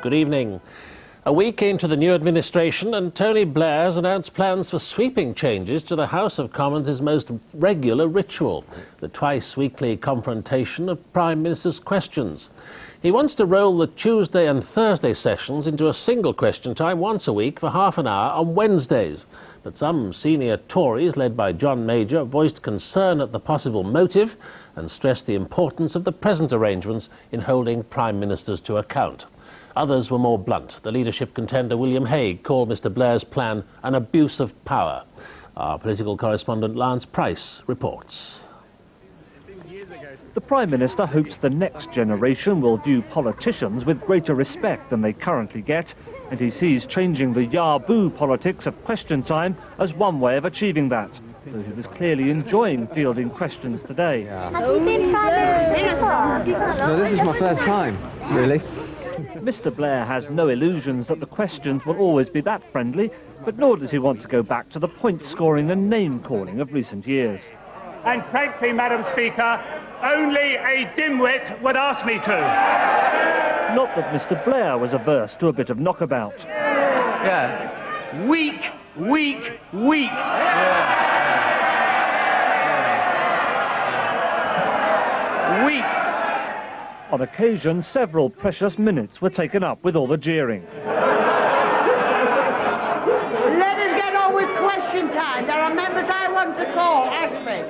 Good evening. A week into the new administration, and Tony Blair has announced plans for sweeping changes to the House of Commons' most regular ritual, the twice-weekly confrontation of Prime Minister's questions. He wants to roll the Tuesday and Thursday sessions into a single question time once a week for half an hour on Wednesdays. But some senior Tories, led by John Major, voiced concern at the possible motive and stressed the importance of the present arrangements in holding Prime Ministers to account. Others were more blunt. The leadership contender William Hague called Mr Blair's plan an abuse of power. Our political correspondent Lance Price reports. The Prime Minister hopes the next generation will view politicians with greater respect than they currently get, and he sees changing the ya-boo politics of question time as one way of achieving that, though he was clearly enjoying fielding questions today. Have you been Prime Minister before? No, this is my first time, really. Mr Blair has no illusions that the questions will always be that friendly, but nor does he want to go back to the point-scoring and name-calling of recent years. And frankly, Madam Speaker, only a dimwit would ask me to. Not that Mr Blair was averse to a bit of knockabout. Yeah. Weak. Weak. On occasion, several precious minutes were taken up with all the jeering. Let us get on with question time. There are members I want to call. Ask me.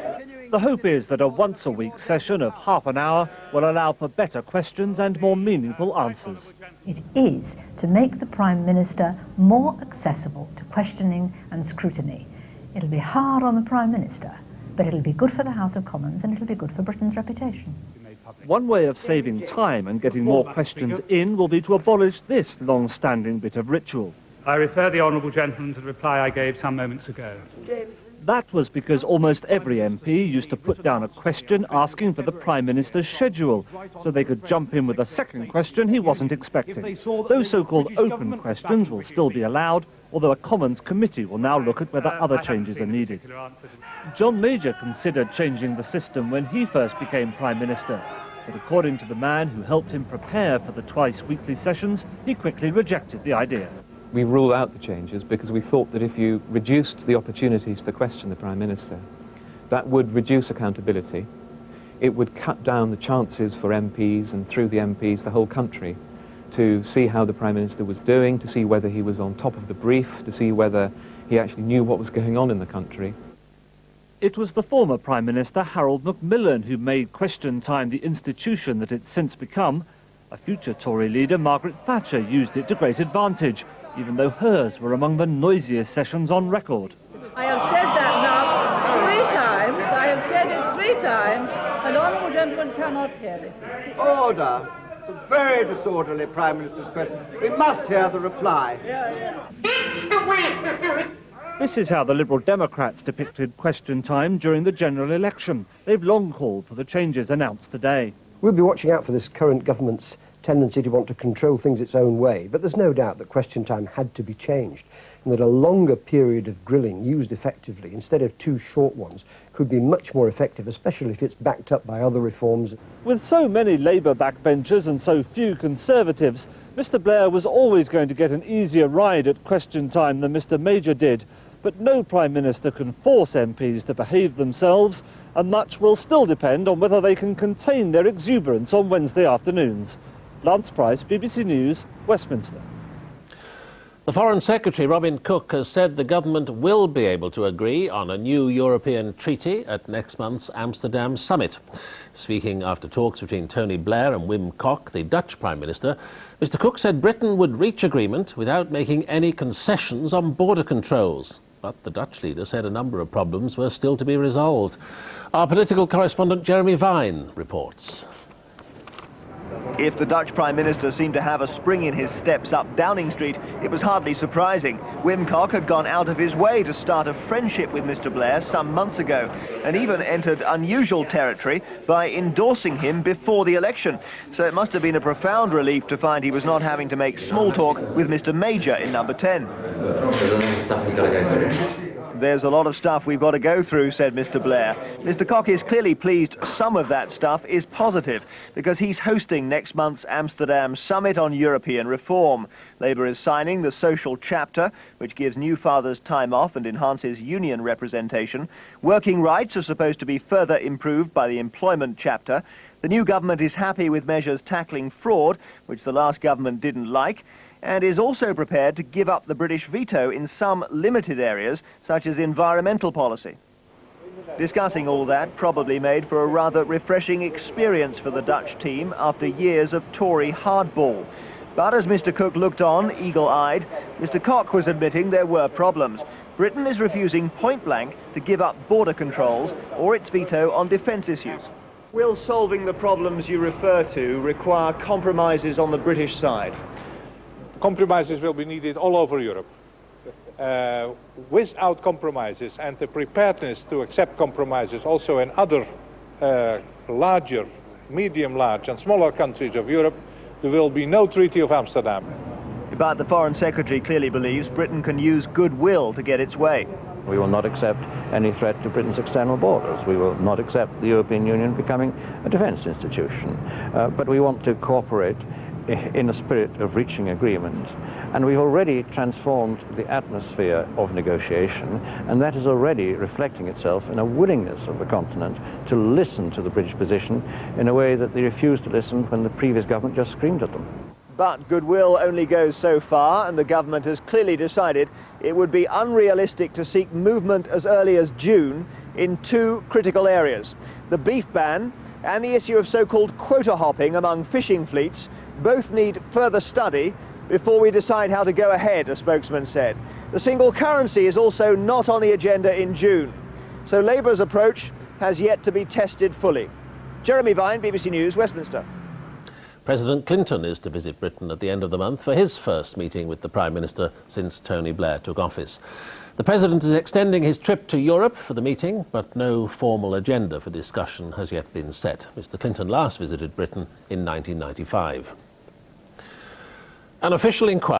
The hope is that a once-a-week session of half an hour will allow for better questions and more meaningful answers. It is to make the Prime Minister more accessible to questioning and scrutiny. It'll be hard on the Prime Minister, but it'll be good for the House of Commons and it'll be good for Britain's reputation. One way of saving time and getting more questions in will be to abolish this long-standing bit of ritual. I refer the honourable gentleman to the reply I gave some moments ago. That was because almost every MP used to put down a question asking for the Prime Minister's schedule, so they could jump in with a second question he wasn't expecting. Those so-called open questions will still be allowed, although a Commons committee will now look at whether other changes are needed. John Major considered changing the system when he first became Prime Minister, but according to the man who helped him prepare for the twice-weekly sessions, he quickly rejected the idea. We ruled out the changes because we thought that if you reduced the opportunities to question the Prime Minister, that would reduce accountability. It would cut down the chances for MPs and through the MPs, the whole country, to see how the Prime Minister was doing, to see whether he was on top of the brief, to see whether he actually knew what was going on in the country. It was the former Prime Minister Harold Macmillan who made question time the institution that it's since become. A future Tory leader, Margaret Thatcher, used it to great advantage, even though hers were among the noisiest sessions on record. I have said that now 3 times. I have said it 3 times, and the honourable gentleman cannot hear it. Order. It's a very disorderly Prime Minister's question. We must hear the reply. This is how the Liberal Democrats depicted question time during the general election. They've long called for the changes announced today. We'll be watching out for this current government's tendency to want to control things its own way, but there's no doubt that question time had to be changed, and that a longer period of grilling used effectively instead of 2 short ones could be much more effective, especially if it's backed up by other reforms. With so many Labour backbenchers and so few Conservatives, Mr Blair was always going to get an easier ride at question time than Mr Major did, but no Prime Minister can force MPs to behave themselves, and much will still depend on whether they can contain their exuberance on Wednesday afternoons. Lance Price, BBC News, Westminster. The Foreign Secretary, Wim Kok, has said the government will be able to agree on a new European treaty at next month's Amsterdam summit. Speaking after talks between Tony Blair and Wim Kok, the Dutch Prime Minister, Mr Kok said Britain would reach agreement without making any concessions on border controls. But the Dutch leader said a number of problems were still to be resolved. Our political correspondent Jeremy Vine reports. If the Dutch Prime Minister seemed to have a spring in his steps up Downing Street, it was hardly surprising. Wim Kok had gone out of his way to start a friendship with Mr Blair some months ago, and even entered unusual territory by endorsing him before the election. So it must have been a profound relief to find he was not having to make small talk with Mr Major in number 10. There's a lot of stuff we've got to go through, said Mr. Blair. Mr. Kok is clearly pleased some of that stuff is positive, because he's hosting next month's Amsterdam Summit on European Reform. Labour is signing the social chapter, which gives new fathers time off and enhances union representation. Working rights are supposed to be further improved by the employment chapter. The new government is happy with measures tackling fraud, which the last government didn't like, and is also prepared to give up the British veto in some limited areas, such as environmental policy. Discussing all that probably made for a rather refreshing experience for the Dutch team after years of Tory hardball. But as Mr. Cook looked on, eagle-eyed, Mr. Kok was admitting there were problems. Britain is refusing point-blank to give up border controls or its veto on defence issues. Will solving the problems you refer to require compromises on the British side? Compromises will be needed all over Europe. Without compromises and the preparedness to accept compromises also in other larger, medium large and smaller countries of Europe, there will be no Treaty of Amsterdam. But the Foreign Secretary clearly believes Britain can use goodwill to get its way. We will not accept any threat to Britain's external borders. We will not accept the European Union becoming a defence institution. But we want to cooperate in a spirit of reaching agreement. And we've already transformed the atmosphere of negotiation, and that is already reflecting itself in a willingness of the continent to listen to the British position in a way that they refused to listen when the previous government just screamed at them. But goodwill only goes so far, and the government has clearly decided it would be unrealistic to seek movement as early as June in two critical areas: the beef ban and the issue of so-called quota hopping among fishing fleets. Both need further study before we decide how to go ahead, a spokesman said. The single currency is also not on the agenda in June, so Labour's approach has yet to be tested fully. Jeremy Vine, BBC News, Westminster. President Clinton is to visit Britain at the end of the month for his first meeting with the Prime Minister since Tony Blair took office. The President is extending his trip to Europe for the meeting, but no formal agenda for discussion has yet been set. Mr. Clinton last visited Britain in 1995. An official inquiry